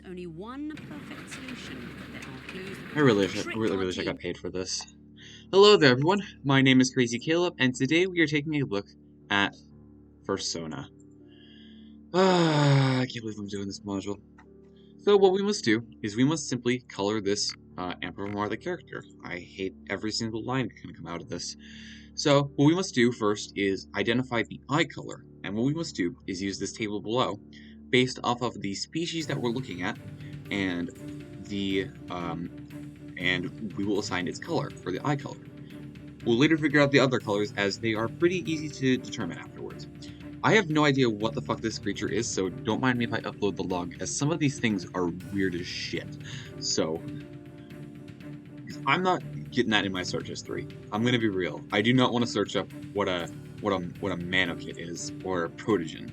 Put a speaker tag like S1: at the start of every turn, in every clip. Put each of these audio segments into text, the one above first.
S1: only one perfect solution. There are clues
S2: I really wish I got paid for this. Hello there, everyone. My name is Crazy Caleb, and today we are taking a look at Fursona. I can't believe I'm doing this module. So what we must do is we must simply color this Ampermar the character. I hate every single line that can come out of this. So what we must do first is identify the eye color, and what we must do is use this table below, based off of the species that we're looking at, and the and we will assign its color for the eye color. We'll later figure out the other colors as they are pretty easy to determine afterwards. I have no idea what the fuck this creature is, so don't mind me if I upload the log, as some of these things are weird as shit. So, I'm not getting that in my search history. I'm gonna be real. I do not want to search up what a manokit is, or a protogen.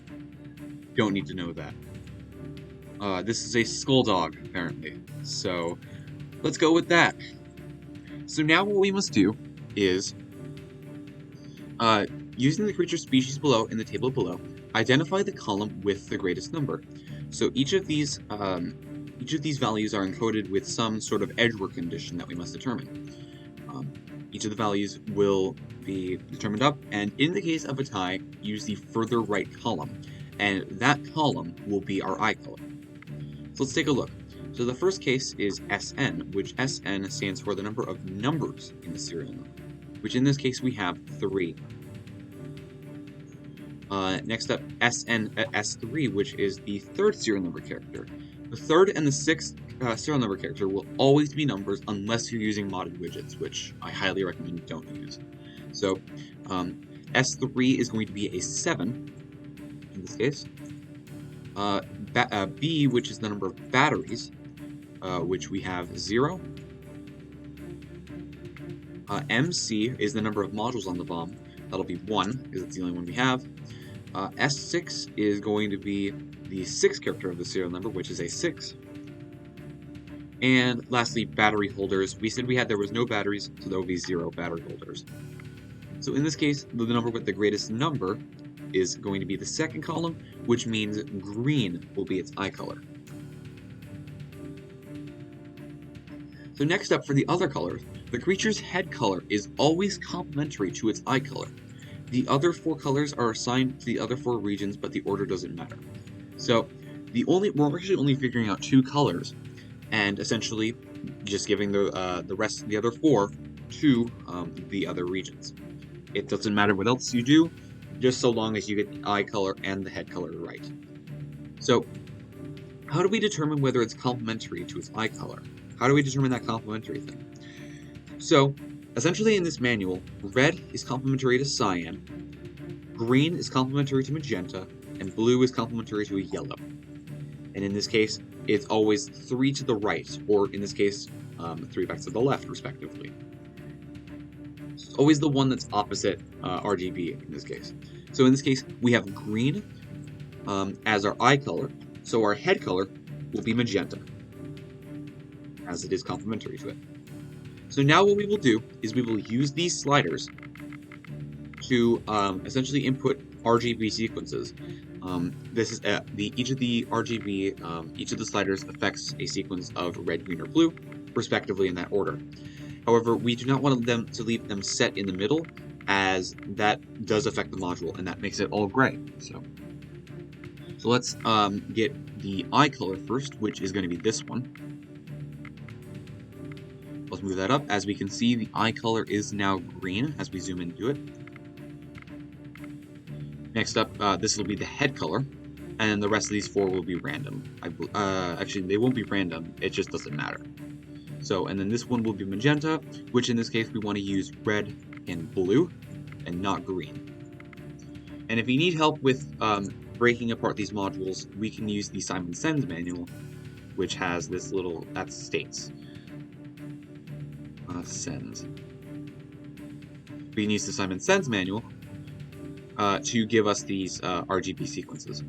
S2: Don't need to know that. This is a skull dog, apparently. So, let's go with that. So now what we must do is, using the creature species below in the table below, identify the column with the greatest number. So each of these values are encoded with some sort of edgework condition that we must determine. Each of the values will be determined up, and in the case of a tie, use the further right column, and that column will be our eye color. So let's take a look. So the first case is SN, which SN stands for the number of numbers in the serial number, which in this case we have 3. Next up, S3, which is the third serial number character. The third and the sixth serial number character will always be numbers unless you're using modded widgets, which I highly recommend you don't use. So S3 is going to be a 7 in this case. B, which is the number of batteries, which we have 0. MC is the number of modules on the bomb. That'll be 1, because it's the only one we have. S6 is going to be the 6th character of the serial number, which is a 6. And lastly, battery holders. We said there was no batteries, so there will be 0 battery holders. So in this case, the number with the greatest number is going to be the second column, which means green will be its eye color. So next up, for the other colors, the creature's head color is always complementary to its eye color. The other 4 colors are assigned to the other 4 regions, but the order doesn't matter. So we're actually only figuring out 2 colors, and essentially just giving the other 4 to the other regions. It doesn't matter what else you do, just so long as you get the eye color and the head color right. So, how do we determine whether it's complementary to its eye color? How do we determine that complementary thing? So, essentially in this manual, red is complementary to cyan, green is complementary to magenta, and blue is complementary to a yellow. And in this case, it's always 3 to the right, or in this case, 3 back to the left, respectively. It's always the one that's opposite RGB in this case. So in this case, we have green as our eye color, so our head color will be magenta, as it is complementary to it. So now what we will do is we will use these sliders to essentially input RGB sequences. This is each of the sliders affects a sequence of red, green, or blue, respectively in that order. However, we do not want them to leave them set in the middle, as that does affect the module, and that makes it all gray. So let's get the eye color first, which is going to be this one. Let's move that up. As we can see, the eye color is now green as we zoom into it. Next up, this will be the head color, and the rest of these 4 will be random. Actually, they won't be random, it just doesn't matter. So, and then this one will be magenta, which in this case we want to use red and blue, and not green. And if you need help with breaking apart these modules, we can use the Simon Says manual, which has this little, that's states. Sends. We can use the Simon Says manual to give us these RGB sequences.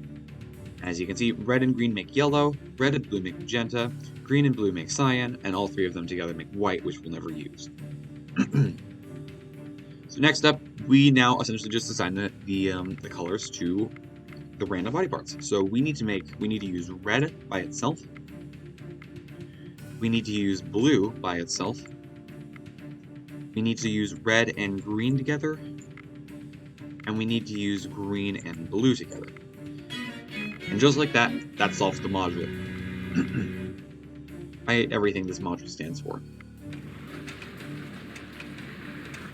S2: As you can see, red and green make yellow, red and blue make magenta, green and blue make cyan, and all 3 of them together make white, which we'll never use. So next up, we now essentially just assign the colors to the random body parts. So we need to use red by itself, We need to use blue by itself. We need to use red and green together. And we need to use green and blue together. And just like that, that solves the module. Everything this module stands for.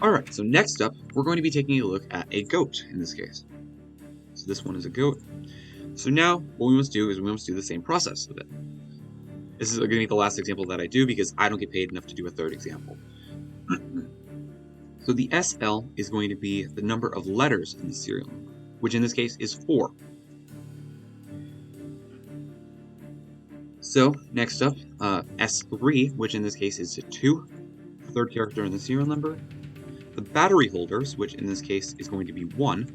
S2: Alright, so next up, we're going to be taking a look at a goat in this case. So this one is a goat. So now, what we must do is we must do the same process with it. This is going to be the last example that I do because I don't get paid enough to do a third example. So the SL is going to be the number of letters in the serial number, which in this case is 4. So next up, S3, which in this case is 2, third character in the serial number. The battery holders, which in this case is going to be 1.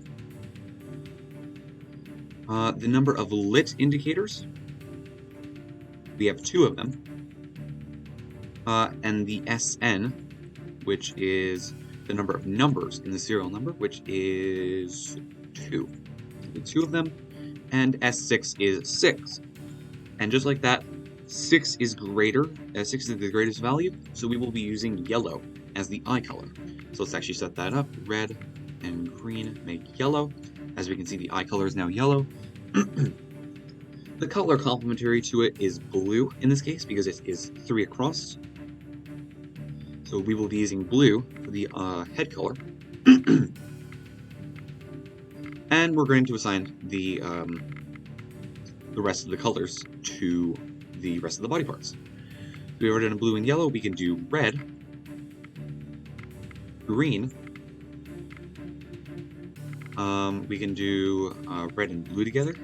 S2: The number of lit indicators, we have 2 of them. And the SN, which is the number of numbers in the serial number, which is 2. So 2 of them. And S6 is 6. And just like that, 6 is greater, 6 is the greatest value, so we will be using yellow as the eye color. So let's actually set that up. Red and green make yellow. As we can see, the eye color is now yellow. The color complementary to it is blue in this case because it is 3 across. So we will be using blue for the head color. And we're going to assign the rest of the colors to the rest of the body parts. If we already done blue and yellow, we can do red, green, we can do red and blue together,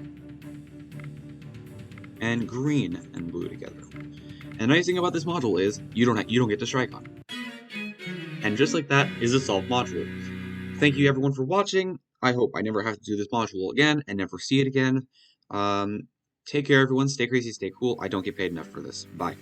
S2: and green and blue together. And the nice thing about this module is you don't get to strike on it. And just like that is a solved module. Thank you everyone for watching. I hope I never have to do this module again and never see it again. Take care everyone, stay crazy, stay cool. I don't get paid enough for this. Bye.